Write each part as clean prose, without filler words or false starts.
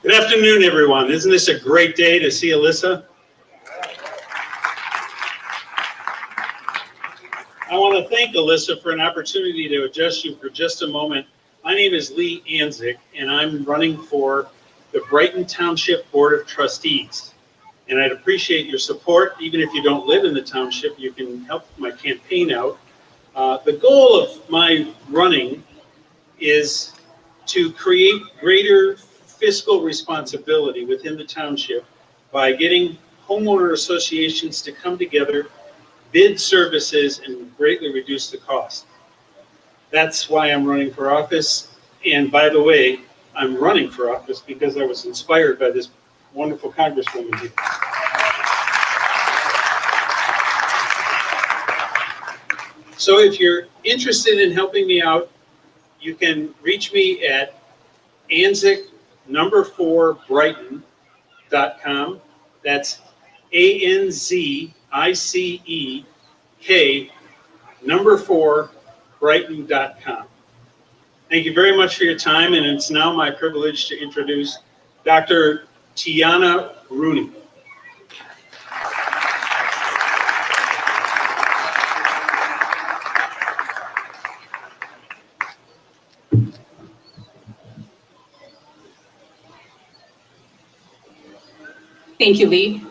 Good afternoon, everyone. Isn't this a great day to see Alyssa? I want to thank Alyssa for an opportunity to address you for just a moment. My name is Lee Anzik, and I'm running for the Brighton Township Board of Trustees. And I'd appreciate your support. Even if you don't live in the township, you can help my campaign out. The goal of my running is to create greater fiscal responsibility within the township by getting homeowner associations to come together, bid services, and greatly reduce the cost. That's why I'm running for office. And by the way, I'm running for office because I was inspired by this wonderful Congresswoman here. So if you're interested in helping me out, you can reach me at anzik4brighton.com. That's ANZICEK4Brighton.com. Thank you very much for your time, and it's now my privilege to introduce Dr. Tiana Rooney. Thank you, Lee.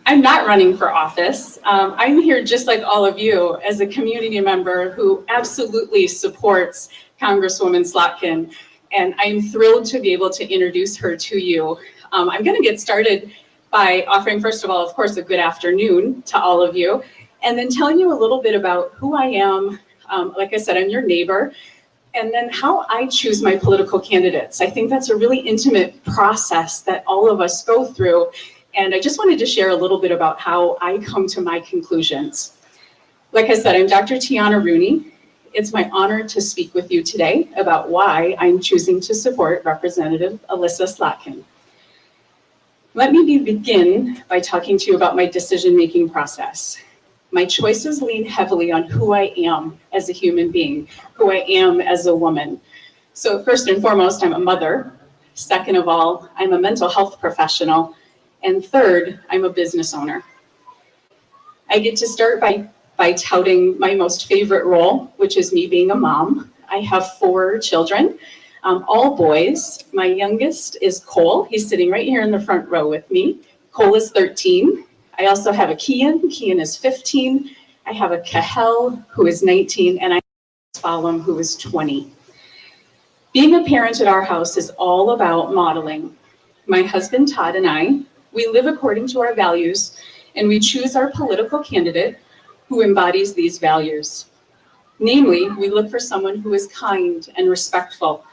I'm not running for office. I'm here just like all of you as a community member who absolutely supports Congresswoman Slotkin, and I'm thrilled to be able to introduce her to you. I'm going to get started by offering, first of all, of course, a good afternoon to all of you, and then telling you a little bit about who I am. Like I said, I'm your neighbor, and then how I choose my political candidates. I think that's a really intimate process that all of us go through. And I just wanted to share a little bit about how I come to my conclusions. Like I said, I'm Dr. Tiana Rooney. It's my honor to speak with you today about why I'm choosing to support Representative Alyssa Slotkin. Let me begin by talking to you about my decision-making process. My choices lean heavily on who I am as a human being, who I am as a woman. So first and foremost, I'm a mother. Second of all, I'm a mental health professional. And third, I'm a business owner. I get to start by touting my most favorite role, which is me being a mom. I have 4 children, all boys. My youngest is Cole. He's sitting right here in the front row with me. Cole is 13. I also have a Kian. Kian is 15. I have a Kahel, who is 19, and I have a Spalum, who is 20. Being a parent at our house is all about modeling. My husband, Todd, and I, we live according to our values, and we choose our political candidate who embodies these values. Namely, we look for someone who is kind and respectful,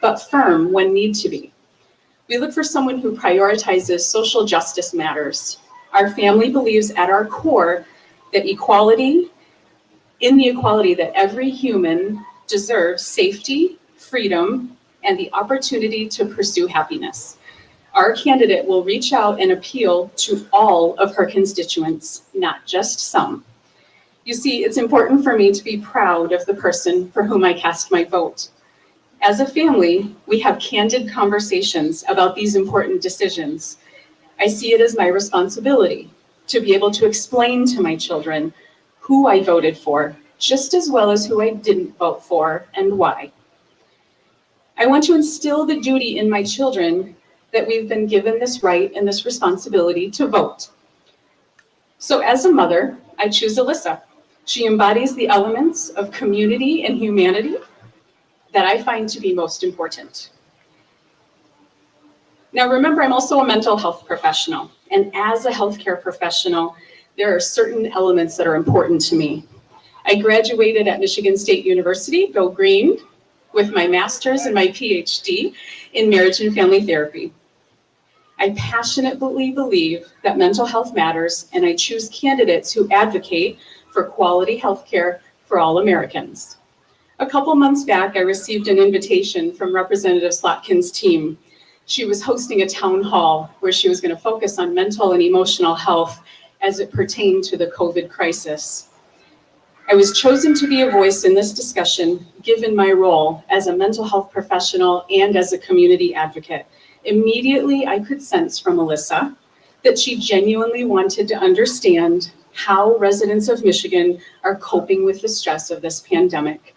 but firm when need to be. We look for someone who prioritizes social justice matters. Our family believes at our core that in the equality that every human deserves safety, freedom, and the opportunity to pursue happiness. Our candidate will reach out and appeal to all of her constituents, not just some. You see, it's important for me to be proud of the person for whom I cast my vote. As a family, we have candid conversations about these important decisions. I see it as my responsibility to be able to explain to my children who I voted for, just as well as who I didn't vote for and why. I want to instill the duty in my children that we've been given this right and this responsibility to vote. So as a mother, I choose Alyssa. She embodies the elements of community and humanity that I find to be most important. Now remember, I'm also a mental health professional, and as a healthcare professional, there are certain elements that are important to me. I graduated at Michigan State University, go green, with my master's and my PhD in marriage and family therapy. I passionately believe that mental health matters, and I choose candidates who advocate for quality healthcare for all Americans. A couple months back, I received an invitation from Representative Slotkin's team. She was hosting a town hall where she was going to focus on mental and emotional health as it pertained to the COVID crisis. I was chosen to be a voice in this discussion, given my role as a mental health professional and as a community advocate. Immediately, I could sense from Alyssa that she genuinely wanted to understand how residents of Michigan are coping with the stress of this pandemic.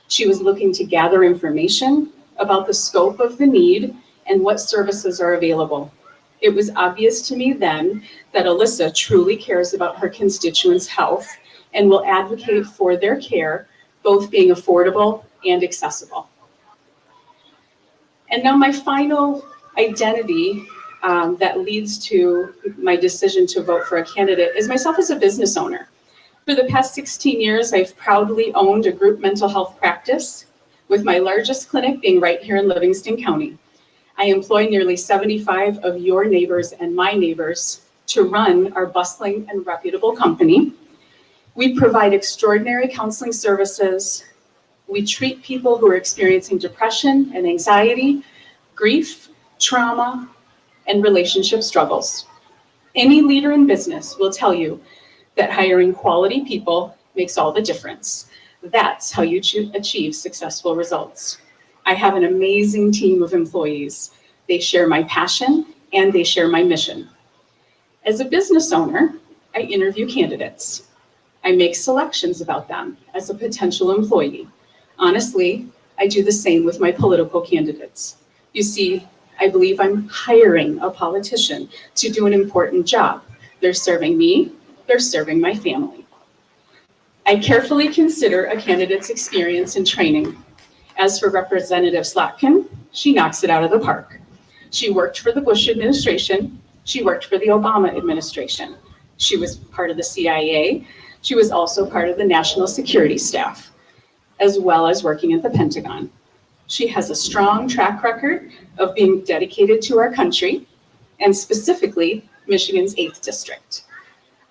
She was looking to gather information about the scope of the need and what services are available. It was obvious to me then that Alyssa truly cares about her constituents' health and will advocate for their care, both being affordable and accessible. And now my final identity that leads to my decision to vote for a candidate is myself as a business owner. For the past 16 years, I've proudly owned a group mental health practice, with my largest clinic being right here in Livingston County. I employ nearly 75 of your neighbors and my neighbors to run our bustling and reputable company. We provide extraordinary counseling services. We treat people who are experiencing depression and anxiety, grief, trauma, and relationship struggles. Any leader in business will tell you that hiring quality people makes all the difference. That's how you achieve successful results. I have an amazing team of employees. They share my passion and they share my mission. As a business owner, I interview candidates. I make selections about them as a potential employee. Honestly, I do the same with my political candidates. You see, I believe I'm hiring a politician to do an important job. They're serving me, they're serving my family. I carefully consider a candidate's experience and training. As for Representative Slotkin, she knocks it out of the park. She worked for the Bush administration. She worked for the Obama administration. She was part of the CIA. She was also part of the national security staff, as well as working at the Pentagon. She has a strong track record of being dedicated to our country, and specifically Michigan's 8th District.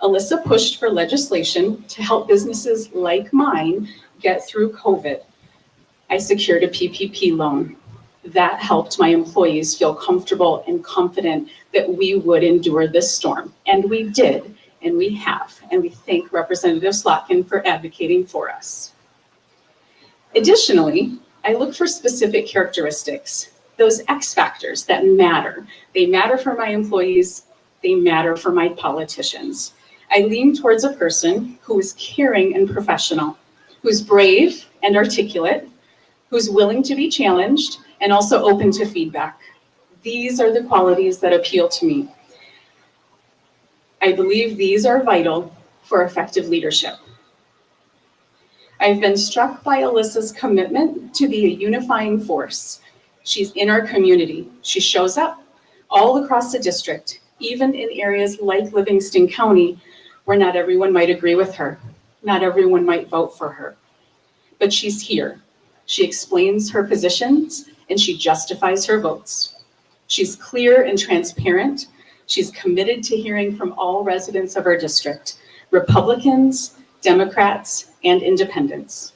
Alyssa pushed for legislation to help businesses like mine get through COVID. I secured a PPP loan. That helped my employees feel comfortable and confident that we would endure this storm. And we did, and we have. And we thank Representative Slotkin for advocating for us. Additionally, I look for specific characteristics, those X factors that matter. They matter for my employees, they matter for my politicians. I lean towards a person who is caring and professional, who's brave and articulate, who's willing to be challenged and also open to feedback. These are the qualities that appeal to me. I believe these are vital for effective leadership. I've been struck by Alyssa's commitment to be a unifying force. She's in our community. She shows up all across the district, even in areas like Livingston County, where not everyone might agree with her. Not everyone might vote for her. But she's here. She explains her positions and she justifies her votes. She's clear and transparent. She's committed to hearing from all residents of our district, Republicans, Democrats, and independents.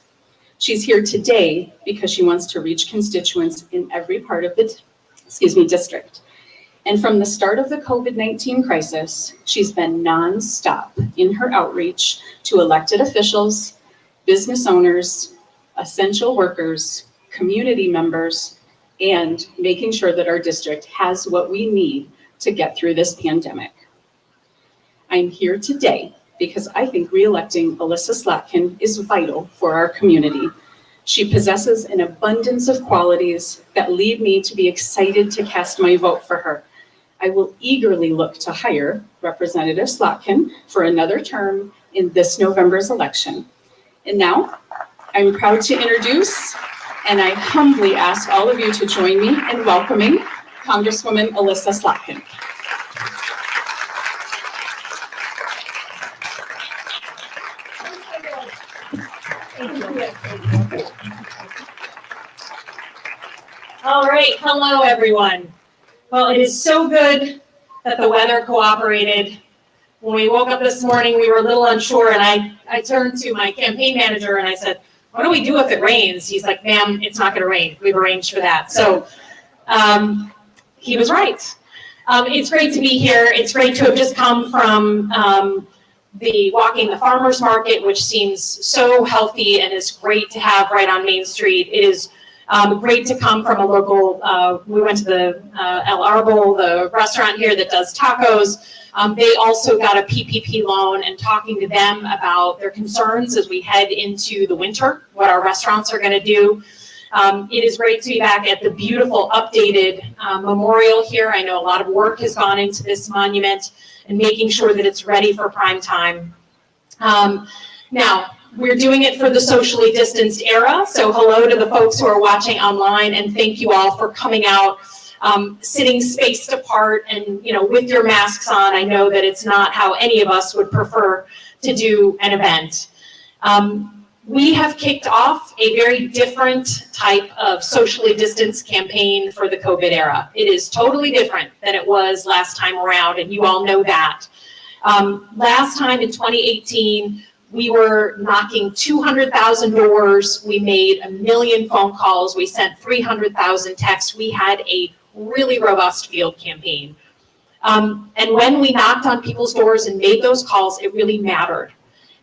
She's here today because she wants to reach constituents in every part of the district. And from the start of the COVID-19 crisis, she's been nonstop in her outreach to elected officials, business owners, essential workers, community members, and making sure that our district has what we need to get through this pandemic. I'm here today because I think re-electing Alyssa Slotkin is vital for our community. She possesses an abundance of qualities that lead me to be excited to cast my vote for her. I will eagerly look to hire Representative Slotkin for another term in this November's election. And now, I'm proud to introduce, and I humbly ask all of you to join me in welcoming Congresswoman Alyssa Slotkin. All right, hello everyone. Well, it is so good that the weather cooperated. When we woke up this morning, we were a little unsure, and I turned to my campaign manager and I said, what do we do if it rains? He's like, ma'am, it's not gonna rain. We've arranged for that. So he was right. It's great to be here. It's great to have just come from the Walking the Farmers Market, which seems so healthy and is great to have right on Main Street. It is Great to come from a local, we went to the El Arbol, the restaurant here that does tacos. They also got a PPP loan, and talking to them about their concerns as we head into the winter, what our restaurants are gonna do. It is great to be back at the beautiful updated memorial here. I know a lot of work has gone into this monument and making sure that it's ready for prime time. Now, we're doing it for the socially distanced era. So hello to the folks who are watching online, and thank you all for coming out, sitting spaced apart and, with your masks on. I know that it's not how any of us would prefer to do an event. We have kicked off a very different type of socially distanced campaign for the COVID era. It is totally different than it was last time around, and you all know that. Last time in 2018, we were knocking 200,000 doors. We made 1 million phone calls. We sent 300,000 texts. We had a really robust field campaign. And when we knocked on people's doors and made those calls, it really mattered.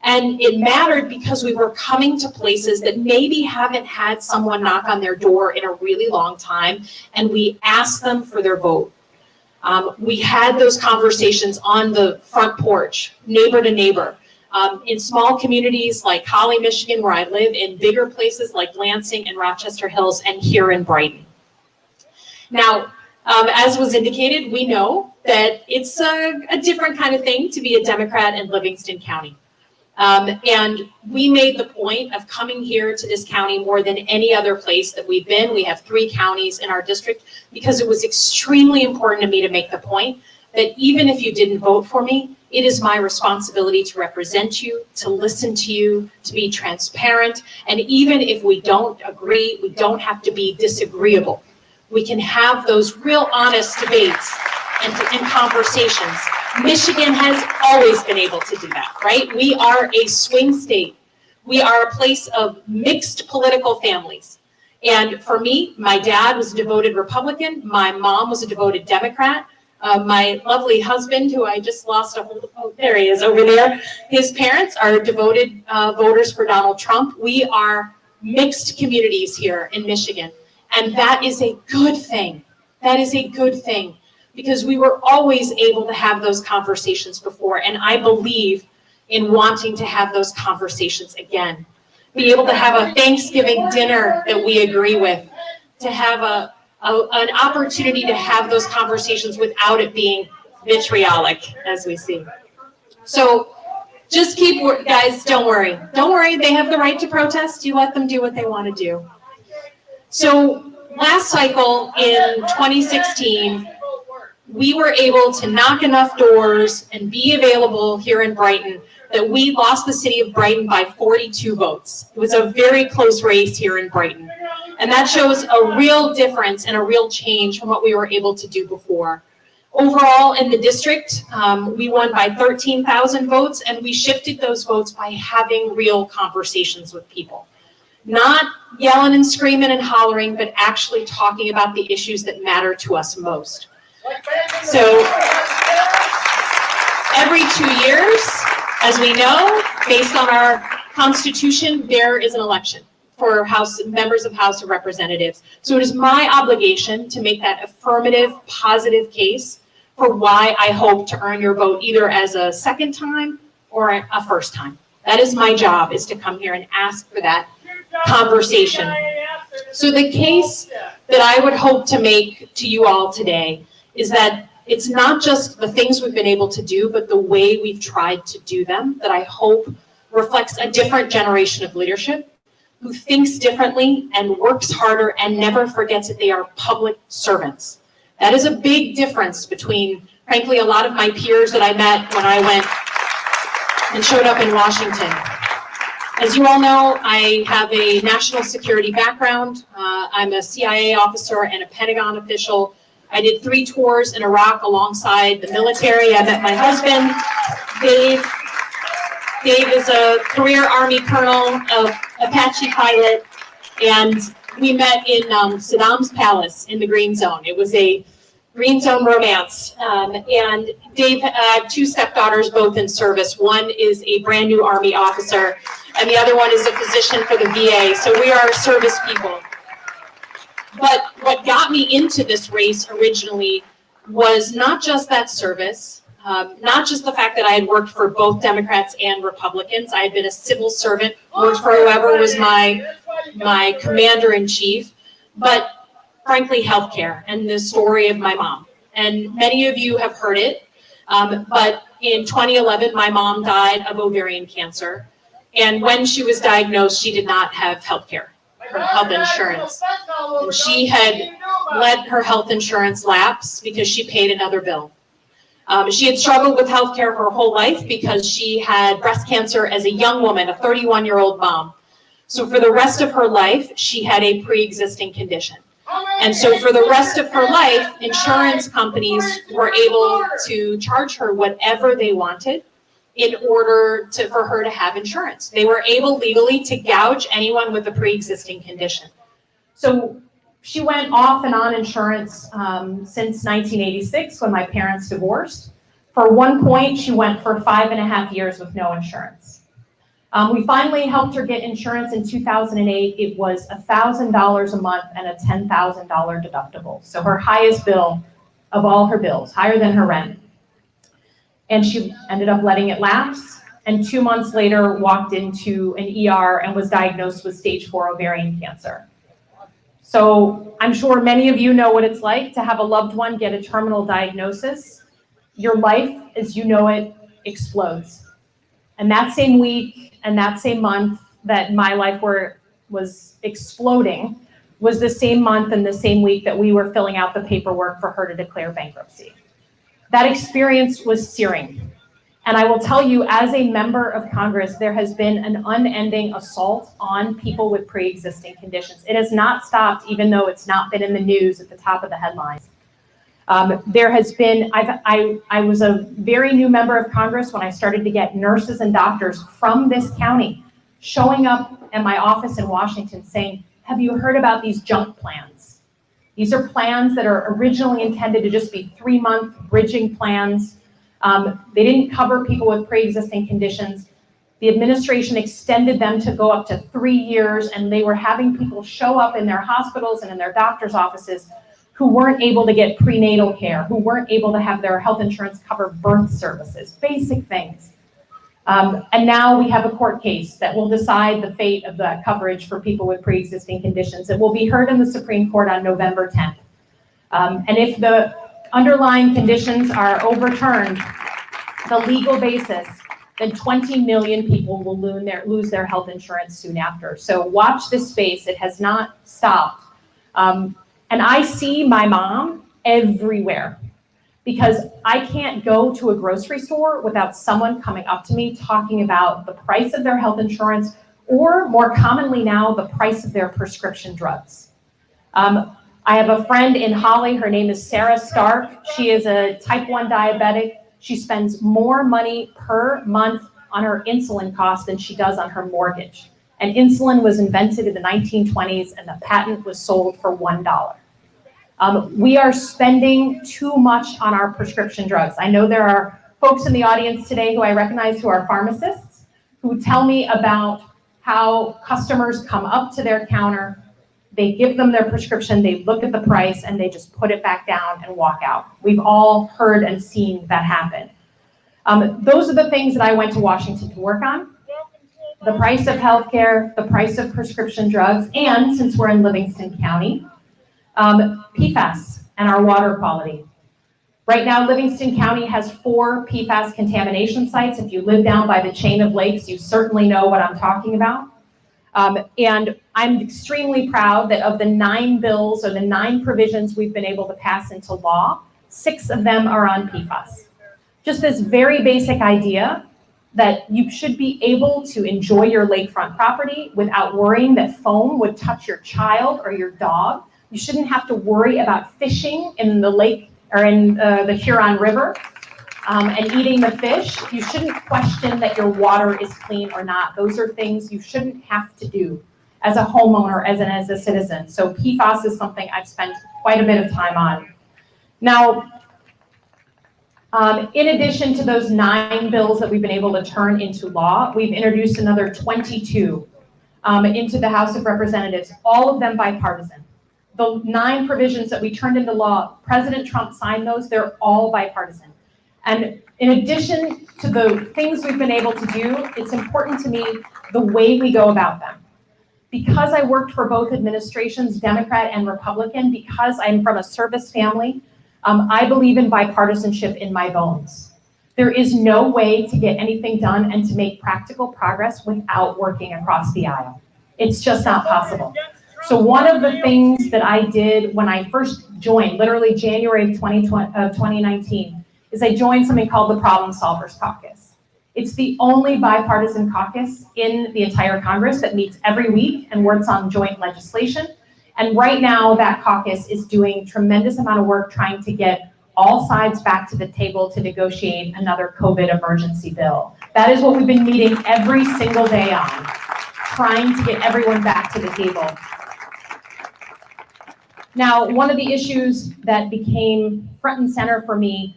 And it mattered because we were coming to places that maybe haven't had someone knock on their door in a really long time, and we asked them for their vote. We had those conversations on the front porch, neighbor to neighbor, in small communities like Holly, Michigan, where I live, in bigger places like Lansing and Rochester Hills, and here in Brighton. Now, as was indicated, we know that it's a different kind of thing to be a Democrat in Livingston County. And we made the point of coming here to this county more than any other place that we've been. We have 3 counties in our district because it was extremely important to me to make the point that even if you didn't vote for me, it is my responsibility to represent you, to listen to you, to be transparent. And even if we don't agree, we don't have to be disagreeable. We can have those real honest debates and conversations. Michigan has always been able to do that, right? We are a swing state. We are a place of mixed political families. And for me, my dad was a devoted Republican. My mom was a devoted Democrat. My lovely husband, who I just lost there he is over there. His parents are devoted voters for Donald Trump. We are mixed communities here in Michigan. And that is a good thing. That is a good thing, because we were always able to have those conversations before. And I believe in wanting to have those conversations again. Be able to have a Thanksgiving dinner that we agree with, to have an opportunity to have those conversations without it being vitriolic, as we see. So just guys, don't worry. Don't worry, they have the right to protest. You let them do what they want to do. So last cycle in 2016, we were able to knock enough doors and be available here in Brighton that we lost the city of Brighton by 42 votes. It was a very close race here in Brighton. And that shows a real difference and a real change from what we were able to do before. Overall in the district, we won by 13,000 votes, and we shifted those votes by having real conversations with people. Not yelling and screaming and hollering, but actually talking about the issues that matter to us most. So every 2 years, as we know, based on our Constitution, there is an election for members of House of Representatives. So it is my obligation to make that affirmative, positive case for why I hope to earn your vote, either as a second time or a first time. That is my job, is to come here and ask for that conversation. So the case that I would hope to make to you all today is that it's not just the things we've been able to do, but the way we've tried to do them, that I hope reflects a different generation of leadership who thinks differently and works harder and never forgets that they are public servants. That is a big difference between, frankly, a lot of my peers that I met when I went and showed up in Washington. As you all know, I have a national security background. I'm a CIA officer and a Pentagon official. I did 3 tours in Iraq alongside the military. I met my husband, Dave. Dave is a career Army colonel, of Apache pilot, and we met in Saddam's palace in the Green Zone. It was a Green Zone romance. And Dave had 2 stepdaughters, both in service. One is a brand new Army officer, and the other one is a physician for the VA. So we are service people. But what got me into this race originally was not just that service, not just the fact that I had worked for both Democrats and Republicans. I had been a civil servant, worked for whoever was my commander-in-chief, but frankly, healthcare and the story of my mom. And many of you have heard it, but in 2011, my mom died of ovarian cancer. And when she was diagnosed, she did not have healthcare, her health insurance. And she had let her health insurance lapse because she paid another bill. She had struggled with healthcare her whole life because she had breast cancer as a young woman, a 31-year-old mom. So for the rest of her life, she had a pre-existing condition. And so for the rest of her life, insurance companies were able to charge her whatever they wanted in order for her to have insurance. They were able legally to gouge anyone with a pre-existing condition. So she went off and on insurance since 1986 when my parents divorced. For one point, she went for 5.5 years with no insurance. We finally helped her get insurance in 2008. It was $1,000 a month and a $10,000 deductible. So her highest bill of all her bills, higher than her rent. And she ended up letting it lapse. And 2 months later, walked into an ER and was diagnosed with stage 4 ovarian cancer. So I'm sure many of you know what it's like to have a loved one get a terminal diagnosis. Your life, as you know it, explodes. And that same week and that same month that my life was exploding was the same month and the same week that we were filling out the paperwork for her to declare bankruptcy. That experience was searing. And I will tell you, as a member of Congress, there has been an unending assault on people with pre-existing conditions. It has not stopped, even though it's not been in the news at the top of the headlines. There has been, I was a very new member of Congress when I started to get nurses and doctors from this county showing up at my office in Washington saying, have you heard about these junk plans? These are plans that are originally intended to just be 3-month bridging plans. They didn't cover people with pre-existing conditions. The administration extended them to go up to 3 years, and they were having people show up in their hospitals and in their doctor's offices who weren't able to get prenatal care, who weren't able to have their health insurance cover birth services, basic things. And now we have a court case that will decide the fate of the coverage for people with pre-existing conditions. It will be heard in the Supreme Court on November 10th. And if the underlying conditions are overturned, the legal basis, then 20 million people will lose their health insurance soon after. So watch this space. It has not stopped. And I see my mom everywhere because I can't go to a grocery store without someone coming up to me talking about the price of their health insurance, or more commonly now, the price of their prescription drugs. I have a friend in Holly. Her name is Sarah Stark. She is a type 1 diabetic. She spends more money per month on her insulin costs than she does on her mortgage. And insulin was invented in the 1920s, and the patent was sold for $1. We are spending too much on our prescription drugs. I know there are folks in the audience today who I recognize who are pharmacists who tell me about how customers come up to their counter, they give them their prescription, they look at the price, and they just put it back down and walk out. We've all heard and seen that happen. Those are the things that I went to Washington to work on. The price of healthcare, the price of prescription drugs, and since we're in Livingston County, PFAS and our water quality. Right now, Livingston County has 4 PFAS contamination sites. If you live down by the chain of lakes, you certainly know what I'm talking about. And I'm extremely proud that of the 9 bills or the 9 provisions we've been able to pass into law, 6 of them are on PFAS. Just this very basic idea that you should be able to enjoy your lakefront property without worrying that foam would touch your child or your dog. You shouldn't have to worry about fishing in the lake or in the Huron River and eating the fish. You shouldn't question that your water is clean or not. Those are things you shouldn't have to do as a homeowner, as a citizen. So PFAS is something I've spent quite a bit of time on. Now, in addition to those 9 bills that we've been able to turn into law, we've introduced another 22 into the House of Representatives, all of them bipartisan. the 9 provisions that we turned into law, President Trump signed those. They're all bipartisan. And in addition to the things we've been able to do, it's important to me the way we go about them. Because I worked for both administrations, Democrat and Republican, because I'm from a service family, I believe in bipartisanship in my bones. There is no way to get anything done and to make practical progress without working across the aisle. It's just not possible. So one of the things that I did when I first joined, literally January of 2019, is I joined something called the Problem Solvers Caucus. It's the only bipartisan caucus in the entire Congress that meets every week and works on joint legislation. And right now, that caucus is doing tremendous amount of work trying to get all sides back to the table to negotiate another COVID emergency bill. That is what we've been meeting every single day on, trying to get everyone back to the table. Now, one of the issues that became front and center for me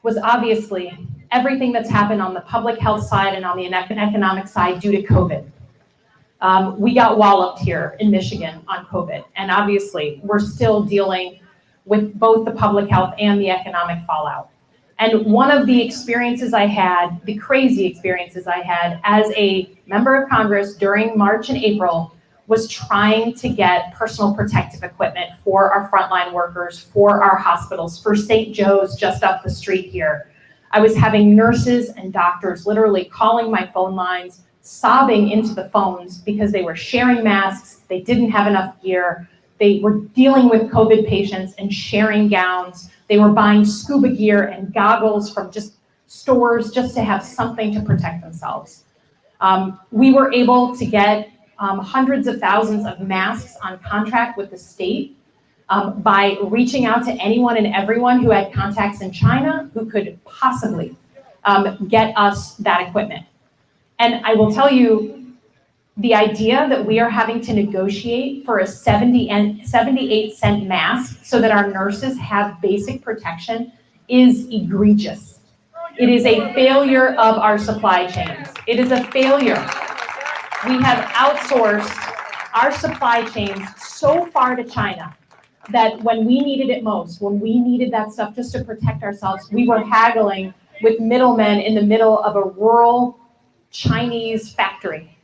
was obviously everything that's happened on the public health side and on the economic side due to COVID. We got walloped here in Michigan on COVID, and obviously we're still dealing with both the public health and the economic fallout. And one of the experiences I had, the crazy experiences I had as a member of Congress during March and April, was trying to get personal protective equipment for our frontline workers, for our hospitals, for St. Joe's just up the street here. I was having nurses and doctors literally calling my phone lines, sobbing into the phones because they were sharing masks, they didn't have enough gear, they were dealing with COVID patients and sharing gowns, they were buying scuba gear and goggles from just stores just to have something to protect themselves. We were able to get hundreds of thousands of masks on contract with the state by reaching out to anyone and everyone who had contacts in China who could possibly get us that equipment. And I will tell you, the idea that we are having to negotiate for a 78-cent mask so that our nurses have basic protection is egregious. It is a failure of our supply chains. It is a failure. We have outsourced our supply chains so far to China that when we needed it most, when we needed that stuff just to protect ourselves, we were haggling with middlemen in the middle of a rural Chinese factory,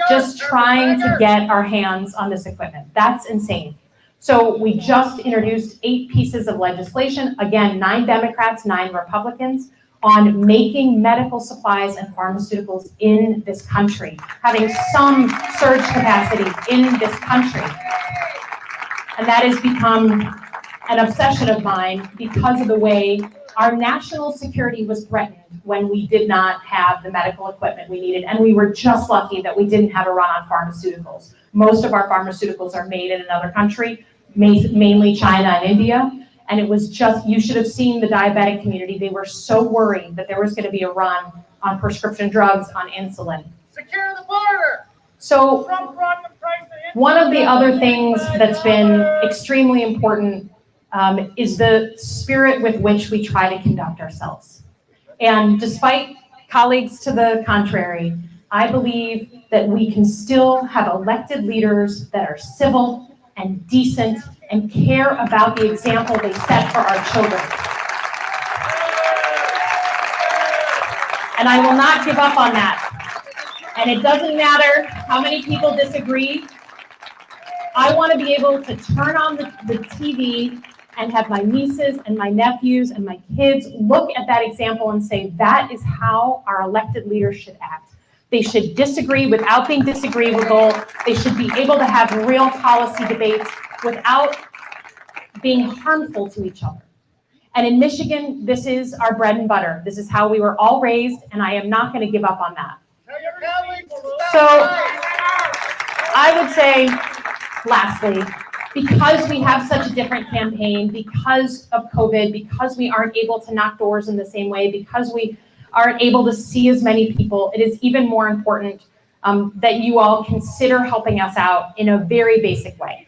just trying to get our hands on this equipment. That's insane. So we just introduced 8 pieces of legislation, again, 9 Democrats, 9 Republicans, on making medical supplies and pharmaceuticals in this country, having some surge capacity in this country. And that has become an obsession of mine because of the way our national security was threatened when we did not have the medical equipment we needed. And we were just lucky that we didn't have a run on pharmaceuticals. Most of our pharmaceuticals are made in another country, mainly China and India. And it was just, you should have seen the diabetic community. They were so worried that there was going to be a run on prescription drugs, on insulin. Secure the border. So one of the other things that's been extremely important is the spirit with which we try to conduct ourselves. And despite colleagues to the contrary, I believe that we can still have elected leaders that are civil and decent and care about the example they set for our children. And I will not give up on that. And it doesn't matter how many people disagree. I want to be able to turn on the TV and have my nieces and my nephews and my kids look at that example and say, that is how our elected leaders should act. They should disagree without being disagreeable. They should be able to have real policy debates without being harmful to each other. And in Michigan, this is our bread and butter. This is how we were all raised, and I am not going to give up on that. So I would say, lastly, because we have such a different campaign, because of COVID, because we aren't able to knock doors in the same way, because we aren't able to see as many people, it is even more important that you all consider helping us out in a very basic way.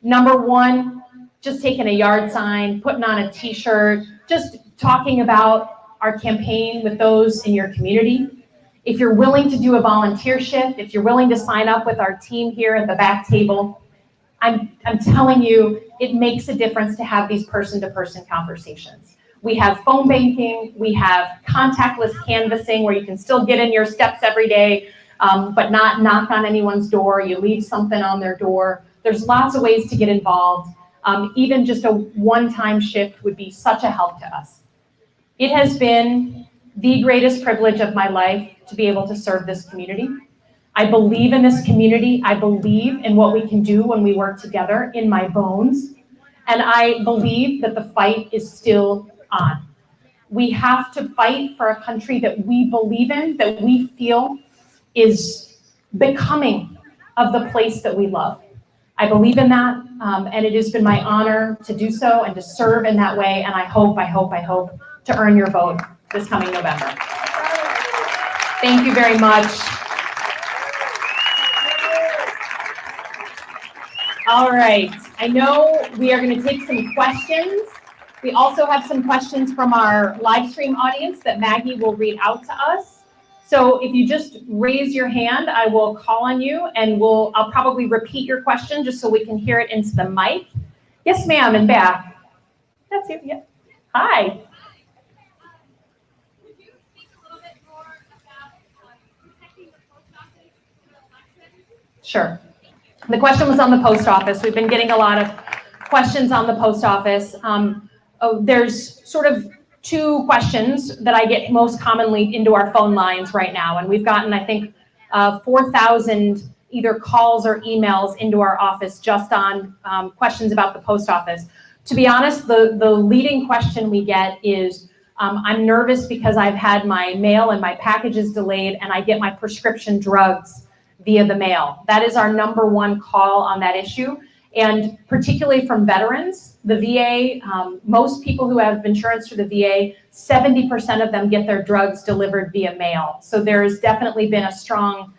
Number one, just taking a yard sign, putting on a t-shirt, just talking about our campaign with those in your community. If you're willing to do a volunteer shift, if you're willing to sign up with our team here at the back table, I'm telling you, it makes a difference to have these person-to-person conversations. We have phone banking, we have contactless canvassing where you can still get in your steps every day, but not knock on anyone's door, you leave something on their door. There's lots of ways to get involved. Even just a one-time shift would be such a help to us. It has been the greatest privilege of my life to be able to serve this community. I believe in this community. I believe in what we can do when we work together in my bones. And I believe that the fight is still on. We have to fight for a country that we believe in, that we feel is becoming of the place that we love. I believe in that, and it has been my honor to do so and to serve in that way, and I hope to earn your vote this coming November. Thank you very much. All right, I know we are going to take some questions. We also have some questions from our live stream audience that Maggie will read out to us. So if you just raise your hand, I will call on you and I'll probably repeat your question just so we can hear it into the mic. Yes, ma'am, and back. That's you, yeah. Hi. Would you speak a little bit more about protecting the post office in the election? Sure. The question was on the post office. We've been getting a lot of questions on the post office. There's sort of two questions that I get most commonly into our phone lines right now. And we've gotten, I think, 4,000 either calls or emails into our office just on questions about the post office. To be honest, the leading question we get is, I'm nervous because I've had my mail and my packages delayed and I get my prescription drugs via the mail. That is our number one call on that issue. And particularly from veterans, the VA, most people who have insurance through the VA, 70% of them get their drugs delivered via mail. So there's definitely been a strong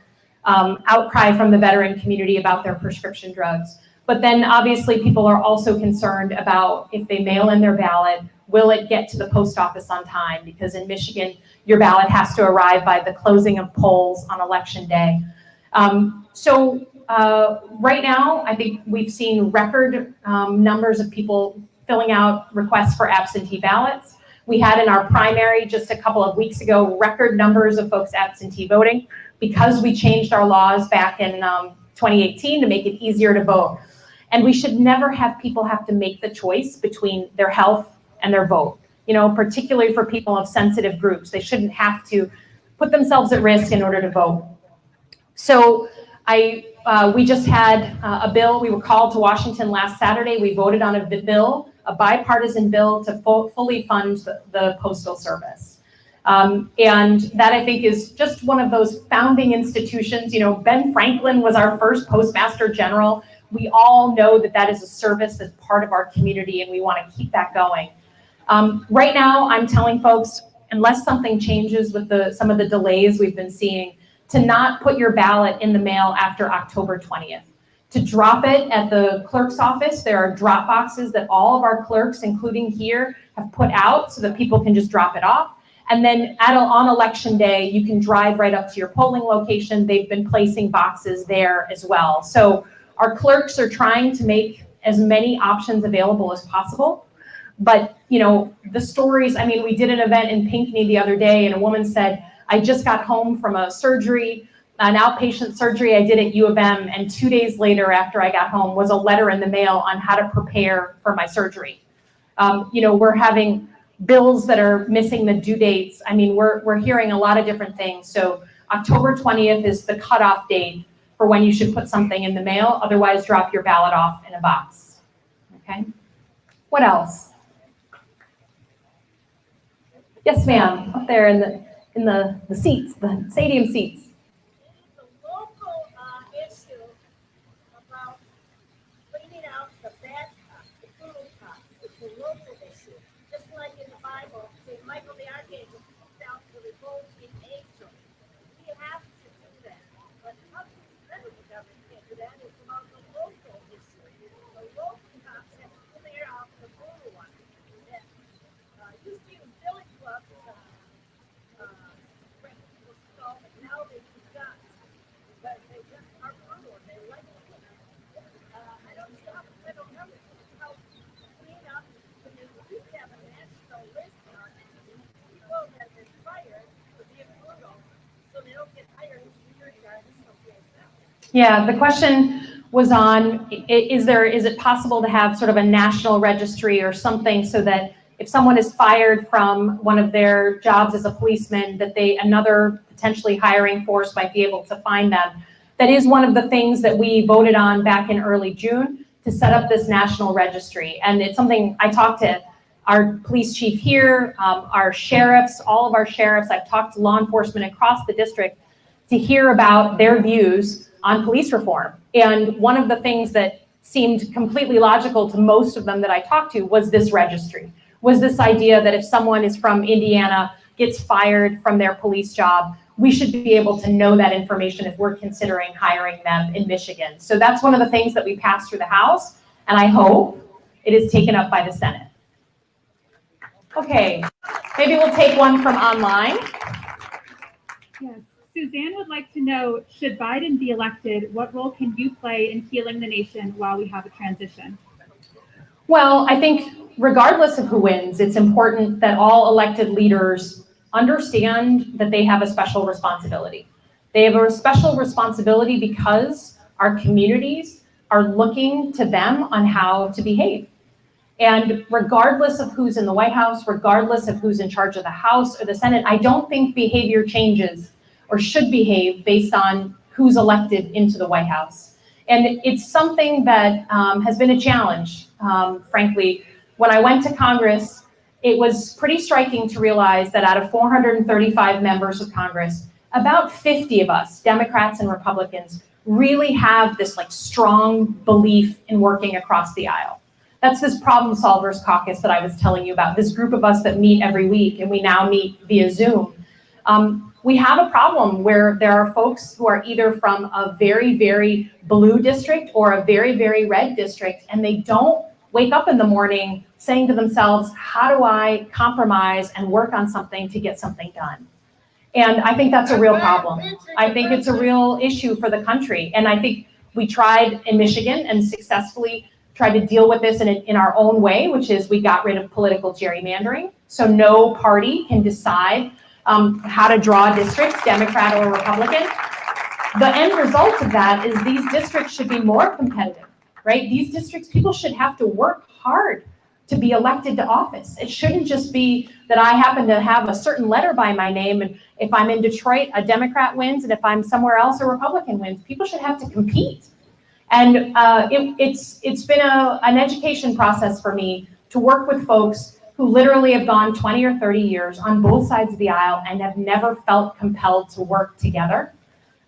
outcry from the veteran community about their prescription drugs. But then obviously people are also concerned about if they mail in their ballot, will it get to the post office on time? Because in Michigan, your ballot has to arrive by the closing of polls on election day. Right now, I think we've seen record numbers of people filling out requests for absentee ballots. We had in our primary just a couple of weeks ago, record numbers of folks absentee voting because we changed our laws back in 2018 to make it easier to vote. And we should never have people have to make the choice between their health and their vote. You know, particularly for people of sensitive groups, they shouldn't have to put themselves at risk in order to vote. So we just had a bill. We were called to Washington last Saturday. We voted on a bill, a bipartisan bill to fully fund the Postal Service. And that I think is just one of those founding institutions. You know, Ben Franklin was our first Postmaster General. We all know that that is a service that's part of our community and we want to keep that going. Right now, I'm telling folks, unless something changes with some of the delays we've been seeing, to not put your ballot in the mail after October 20th. To drop it at the clerk's office. There are drop boxes that all of our clerks, including here, have put out so that people can just drop it off. And then on election day, you can drive right up to your polling location. They've been placing boxes there as well. So our clerks are trying to make as many options available as possible. But, you know, the stories, I mean, we did an event in Pinckney the other day and a woman said, I just got home from a surgery, an outpatient surgery I did at U of M, and 2 days later after I got home was a letter in the mail on how to prepare for my surgery. You know, we're having bills that are missing the due dates. I mean, we're hearing a lot of different things. So October 20th is the cutoff date for when you should put something in the mail. Otherwise, drop your ballot off in a box. Okay. What else? Yes, ma'am. Up there in the seats, the stadium seats. It is a local issue about cleaning out the bad cups, the food cups. It's a local issue. Just like in the Bible, St. Michael the Archangel kicked out the revolting angel. We have to do that. But how can the federal government can't do that? It's about the local issue. The local cops have to clear out the rural ones. That used to use billy clubs, break people's skull, but now they hire security guards and stuff like that. Yeah, the question was on, is it possible to have sort of a national registry or something so that if someone is fired from one of their jobs as a policeman, that another potentially hiring force might be able to find them. That is one of the things that we voted on back in early June, to set up this national registry. And it's something I talked to our police chief here, our sheriffs, all of our sheriffs. I've talked to law enforcement across the district to hear about their views on police reform. And one of the things that seemed completely logical to most of them that I talked to was this registry, was this idea that if someone is from Indiana, gets fired from their police job, we should be able to know that information if we're considering hiring them in Michigan. So that's one of the things that we passed through the House, and I hope it is taken up by the Senate. Okay, maybe we'll take one from online. Yes, Suzanne would like to know, should Biden be elected, what role can you play in healing the nation while we have a transition? Well, I think regardless of who wins, it's important that all elected leaders understand that they have a special responsibility. They have a special responsibility because our communities are looking to them on how to behave. And regardless of who's in the White House, regardless of who's in charge of the House or the Senate, I don't think behavior changes or should behave based on who's elected into the White House. And it's something that has been a challenge, frankly. When I went to Congress, it was pretty striking to realize that out of 435 members of Congress, about 50 of us, Democrats and Republicans, really have this strong belief in working across the aisle. That's this problem solvers caucus that I was telling you about, this group of us that meet every week, and we now meet via Zoom. We have a problem where there are folks who are either from a very, very blue district or a very, very red district, and they don't wake up in the morning saying to themselves, how do I compromise and work on something to get something done? And I think that's a real problem. I think it's a real issue for the country. And I think we tried in Michigan and successfully tried to deal with this in our own way, which is we got rid of political gerrymandering. So no party can decide how to draw districts, Democrat or Republican. The end result of that is these districts should be more competitive, right? These districts, people should have to work hard to be elected to office. It shouldn't just be that I happen to have a certain letter by my name, and if I'm in Detroit, a Democrat wins, and if I'm somewhere else, a Republican wins. People should have to compete. And it's been an education process for me to work with folks who literally have gone 20 or 30 years on both sides of the aisle and have never felt compelled to work together.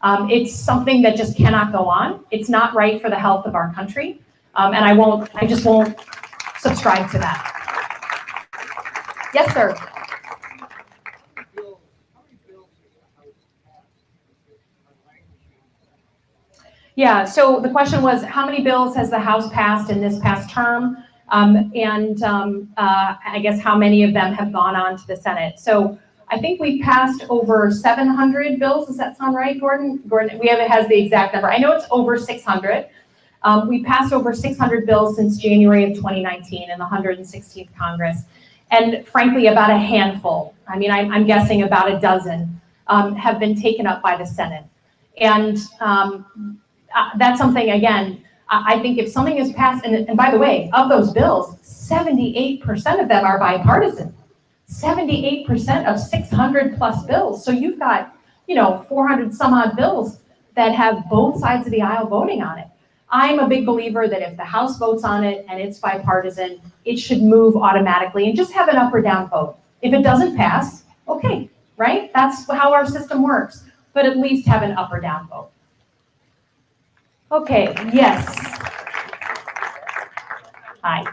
It's something that just cannot go on. It's not right for the health of our country. And I just won't subscribe to that. Yes, sir. Yeah, so the question was, how many bills has the House passed in this past term? I guess how many of them have gone on to the Senate? So I think we've passed over 700 bills. Does that sound right, Gordon? Gordon, has the exact number. I know it's over 600. We passed over 600 bills since January of 2019 in the 116th Congress. And frankly, about a handful, I'm guessing about a dozen, have been taken up by the Senate. And that's something, again, I think if something is passed, and by the way, of those bills, 78% of them are bipartisan. 78% of 600 plus bills. So you've got, 400 some odd bills that have both sides of the aisle voting on it. I'm a big believer that if the House votes on it and it's bipartisan, it should move automatically and just have an up or down vote. If it doesn't pass, okay, right? That's how our system works, but at least have an up or down vote. Okay, yes. Hi.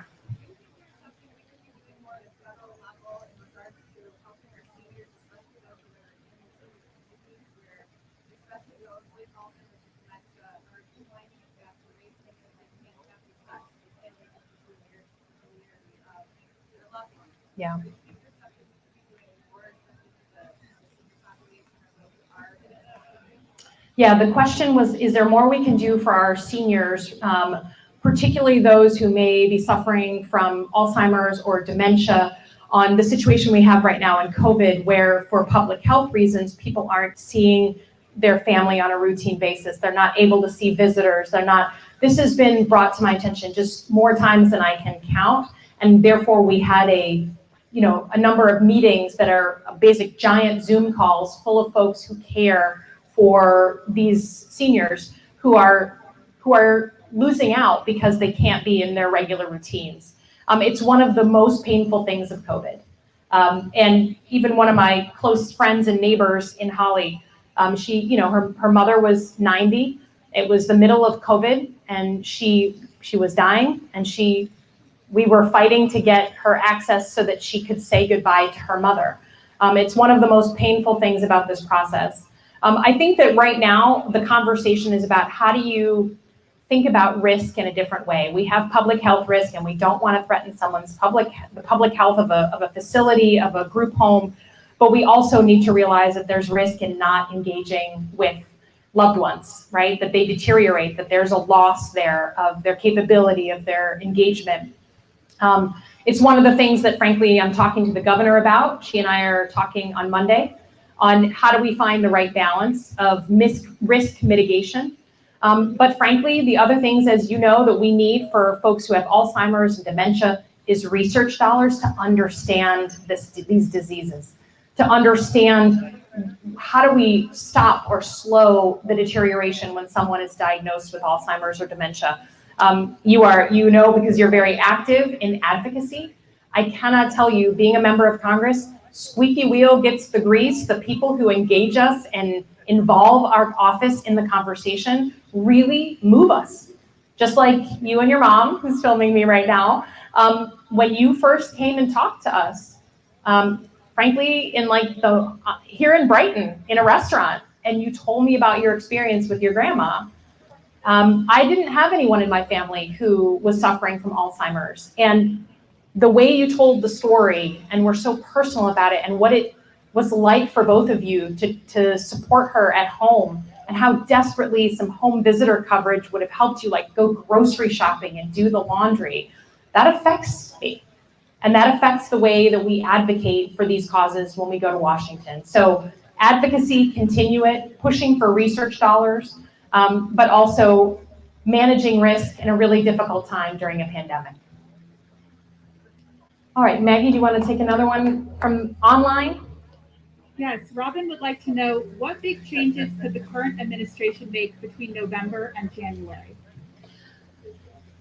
Yeah. Yeah, the question was, is there more we can do for our seniors, particularly those who may be suffering from Alzheimer's or dementia, on the situation we have right now in COVID, where for public health reasons, people aren't seeing their family on a routine basis. They're not able to see visitors. This has been brought to my attention just more times than I can count. And therefore we had a number of meetings that are basic giant Zoom calls full of folks who care for these seniors who are losing out because they can't be in their regular routines. It's one of the most painful things of COVID. And even one of my close friends and neighbors in Holly, her mother was 90. It was the middle of COVID, and she was dying, and we were fighting to get her access so that she could say goodbye to her mother. It's one of the most painful things about this process. I think that right now the conversation is about how do you think about risk in a different way. We have public health risk, and we don't want to threaten the public health of a facility, of a group home, but we also need to realize that there's risk in not engaging with loved ones, right? That they deteriorate, that there's a loss there of their capability, of their engagement. It's one of the things that, frankly, I'm talking to the governor about. She and I are talking on Monday on how do we find the right balance of risk mitigation. But frankly, the other things, as you know, that we need for folks who have Alzheimer's and dementia is research dollars to understand these diseases, to understand how do we stop or slow the deterioration when someone is diagnosed with Alzheimer's or dementia. You know, because you're very active in advocacy. I cannot tell you, being a member of Congress, squeaky wheel gets the grease. The people who engage us and involve our office in the conversation really move us. Just like you and your mom, who's filming me right now, when you first came and talked to us, frankly, here in Brighton, in a restaurant, and you told me about your experience with your grandma. I didn't have anyone in my family who was suffering from Alzheimer's. And the way you told the story and were so personal about it and what it was like for both of you to support her at home and how desperately some home visitor coverage would have helped you, like go grocery shopping and do the laundry, that affects me. And that affects the way that we advocate for these causes when we go to Washington. So advocacy, continue it, pushing for research dollars, but also managing risk in a really difficult time during a pandemic. All right, Maggie, do you want to take another one from online? Yes, Robin would like to know what big changes could the current administration make between November and January?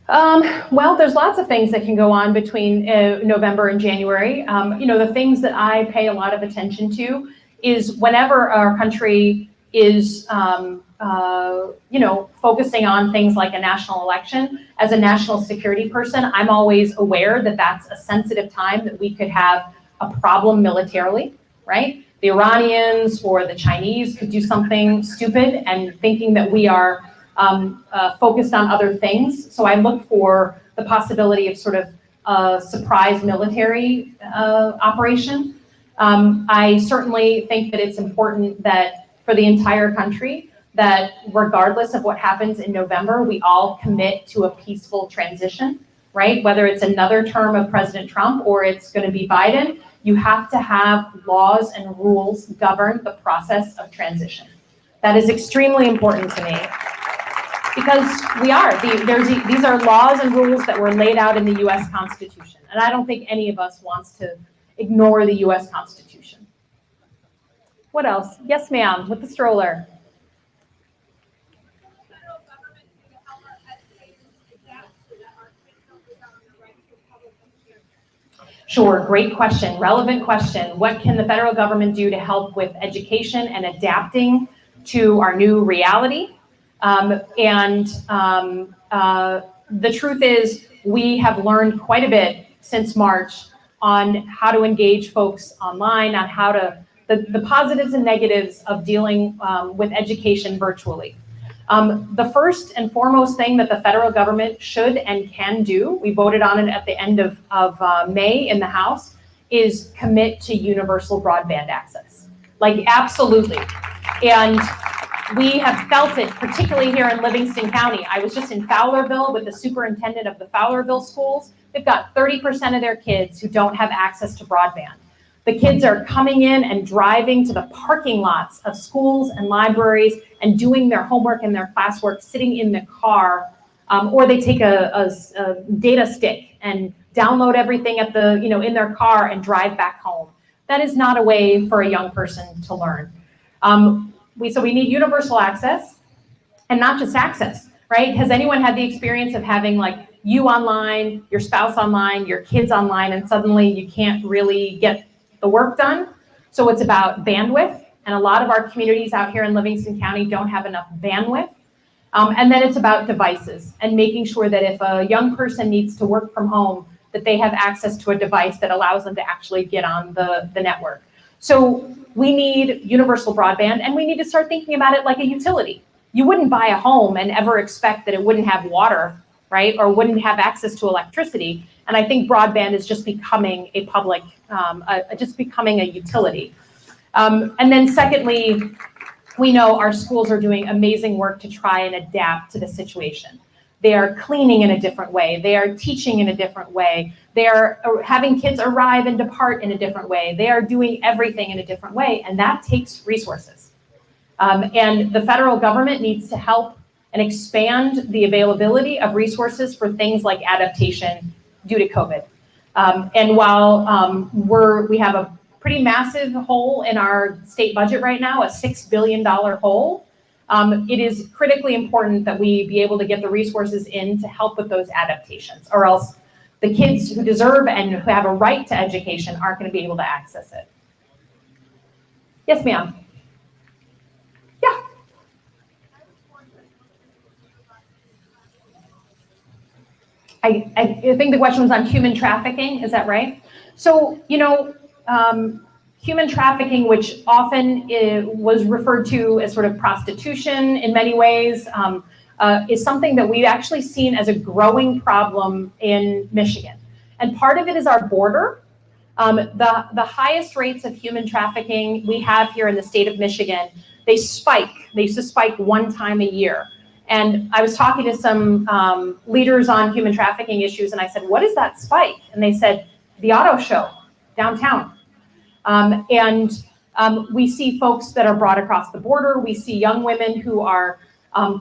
Well, there's lots of things that can go on between November and January. The things that I pay a lot of attention to is whenever our country is focusing on things like a national election. As a national security person, I'm always aware that that's a sensitive time that we could have a problem militarily, right? The Iranians or the Chinese could do something stupid and thinking that we are focused on other things. So I look for the possibility of sort of a surprise military operation. I certainly think that it's important that for the entire country, that regardless of what happens in November, we all commit to a peaceful transition, right? Whether it's another term of President Trump or it's going to be Biden, you have to have laws and rules govern the process of transition. That is extremely important to me because these are laws and rules that were laid out in the US Constitution. And I don't think any of us wants to ignore the US Constitution. What else? Yes, ma'am, with the stroller. Sure, great question, relevant question. What can the federal government do to help with education and adapting to our new reality? The truth is, we have learned quite a bit since March on how to engage folks online, on how to, the positives and negatives of dealing with education virtually. The first and foremost thing that the federal government should and can do, we voted on it at the end of May in the House, is commit to universal broadband access. Like, absolutely. And we have felt it, particularly here in Livingston County. I was just in Fowlerville with the superintendent of the Fowlerville schools. They've got 30% of their kids who don't have access to broadband. The kids are coming in and driving to the parking lots of schools and libraries and doing their homework and their classwork sitting in the car, or they take a data stick and download everything at the, in their car and drive back home. That is not a way for a young person to learn. So we need universal access, and not just access, right? Has anyone had the experience of having like you online, your spouse online, your kids online, and suddenly you can't really get the work done? So it's about bandwidth, and a lot of our communities out here in Livingston County don't have enough bandwidth. And then it's about devices and making sure that if a young person needs to work from home, that they have access to a device that allows them to actually get on the network. So we need universal broadband, and we need to start thinking about it like a utility. You wouldn't buy a home and ever expect that it wouldn't have water, right? Or wouldn't have access to electricity. And I think broadband is just becoming a public, just becoming a utility. And then secondly, we know our schools are doing amazing work to try and adapt to the situation. They are cleaning in a different way. They are teaching in a different way. They are having kids arrive and depart in a different way. They are doing everything in a different way, and that takes resources. And the federal government needs to help and expand the availability of resources for things like adaptation due to COVID. And while we have a pretty massive hole in our state budget right now, a $6 billion hole, it is critically important that we be able to get the resources in to help with those adaptations, or else the kids who deserve and who have a right to education aren't going to be able to access it. Yes, ma'am. Yeah. I think the question was on human trafficking. Is that right? So, human trafficking, which often was referred to as sort of prostitution in many ways, is something that we've actually seen as a growing problem in Michigan. And part of it is our border. The highest rates of human trafficking we have here in the state of Michigan, they spike. They used to spike one time a year. And I was talking to some leaders on human trafficking issues, and I said, what is that spike? And they said, the auto show downtown. We see folks that are brought across the border. We see young women who are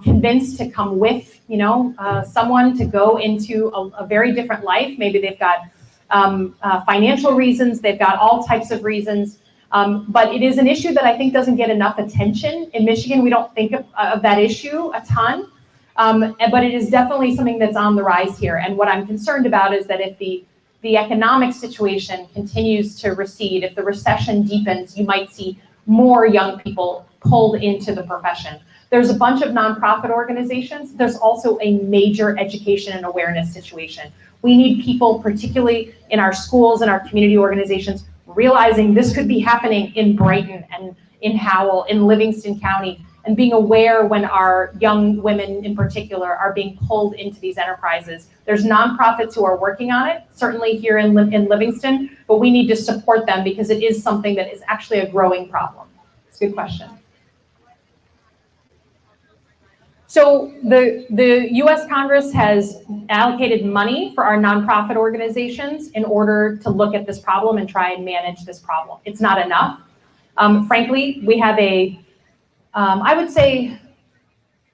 convinced to come with, someone to go into a very different life. Maybe they've got financial reasons. They've got all types of reasons. But it is an issue that I think doesn't get enough attention. In Michigan, we don't think of that issue a ton. But it is definitely something that's on the rise here. And what I'm concerned about is that if the economic situation continues to recede, if the recession deepens, you might see more young people pulled into the profession. There's a bunch of nonprofit organizations. There's also a major education and awareness situation. We need people, particularly in our schools and our community organizations, realizing this could be happening in Brighton and in Howell, in Livingston County, and being aware when our young women in particular are being pulled into these enterprises. There's nonprofits who are working on it, certainly here in Livingston, but we need to support them because it is something that is actually a growing problem. It's a good question. So the US Congress has allocated money for our nonprofit organizations in order to look at this problem and try and manage this problem. It's not enough. Frankly, we have I would say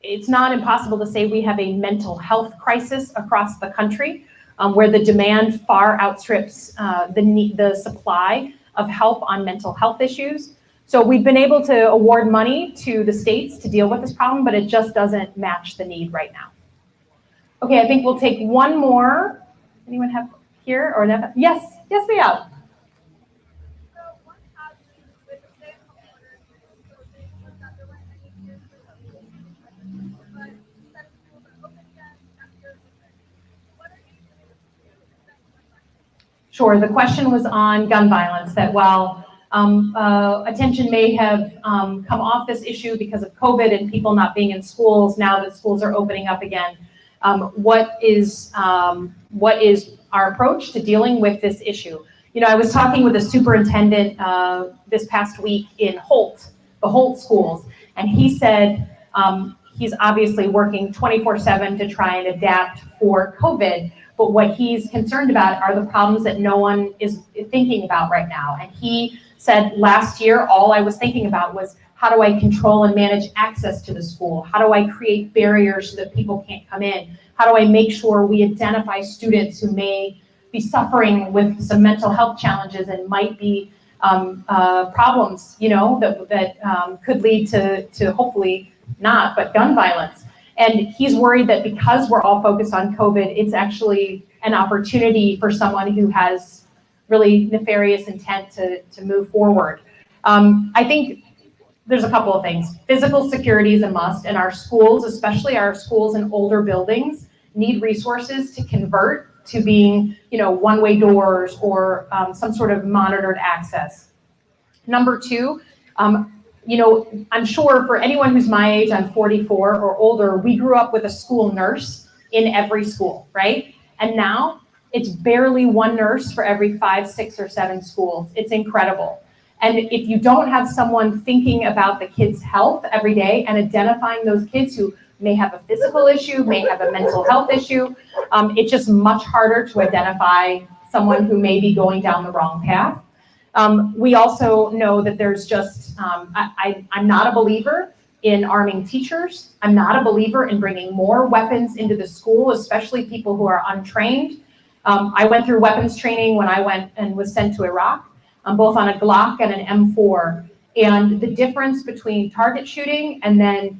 it's not impossible to say we have a mental health crisis across the country where the demand far outstrips the supply of help on mental health issues. So we've been able to award money to the states to deal with this problem, but it just doesn't match the need right now. Okay, I think we'll take one more. Anyone have here or never? Yes, we have. Sure, the question was on gun violence, that while attention may have come off this issue because of COVID and people not being in schools, now that schools are opening up again, what is our approach to dealing with this issue? I was talking with a superintendent this past week in Holt, the Holt schools, and he said he's obviously working 24/7 to try and adapt for COVID. But what he's concerned about are the problems that no one is thinking about right now. And he said last year, all I was thinking about was, how do I control and manage access to the school? How do I create barriers so that people can't come in? How do I make sure we identify students who may be suffering with some mental health challenges and might be problems, that could lead to hopefully not, but gun violence. And he's worried that because we're all focused on COVID, it's actually an opportunity for someone who has really nefarious intent to move forward. I think there's a couple of things. Physical security is a must, and our schools, especially our schools in older buildings, need resources to convert to being, one-way doors or some sort of monitored access. Number two, I'm sure for anyone who's my age, I'm 44 or older, we grew up with a school nurse in every school, right? And now it's barely one nurse for every 5, 6, or 7 schools. It's incredible. And if you don't have someone thinking about the kids' health every day and identifying those kids who may have a physical issue, may have a mental health issue, it's just much harder to identify someone who may be going down the wrong path. We also know that there's just, I'm not a believer in arming teachers. I'm not a believer in bringing more weapons into the school, especially people who are untrained. I went through weapons training when I went and was sent to Iraq, both on a Glock and an M4. And the difference between target shooting and then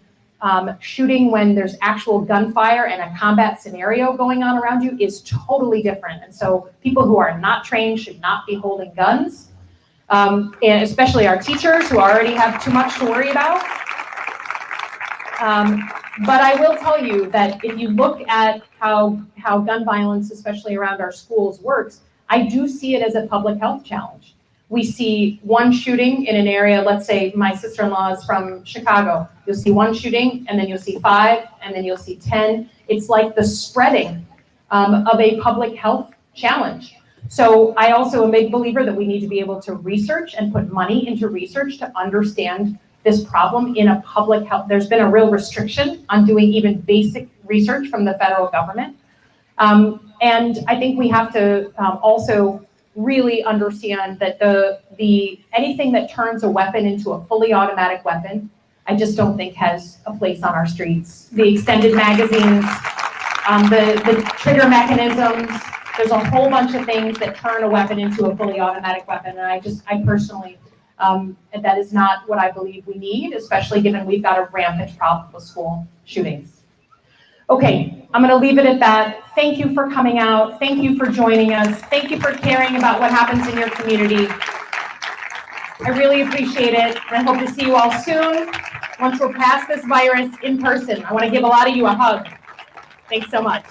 shooting when there's actual gunfire and a combat scenario going on around you is totally different. And so people who are not trained should not be holding guns. And especially our teachers who already have too much to worry about. But I will tell you that if you look at how gun violence, especially around our schools, works, I do see it as a public health challenge. We see one shooting in an area, let's say my sister-in-law is from Chicago. You'll see one shooting, and then you'll see 5, and then you'll see 10. It's like the spreading of a public health challenge. So I also am a big believer that we need to be able to research and put money into research to understand this problem in a public health. There's been a real restriction on doing even basic research from the federal government. And I think we have to also really understand that the anything that turns a weapon into a fully automatic weapon, I just don't think has a place on our streets. The extended magazines, the trigger mechanisms, there's a whole bunch of things that turn a weapon into a fully automatic weapon. And I personally, that is not what I believe we need, especially given we've got a rampant problem with school shootings. Okay, I'm gonna leave it at that. Thank you for coming out. Thank you for joining us. Thank you for caring about what happens in your community. I really appreciate it. And I hope to see you all soon once we're past this virus in person. I wanna give a lot of you a hug. Thanks so much.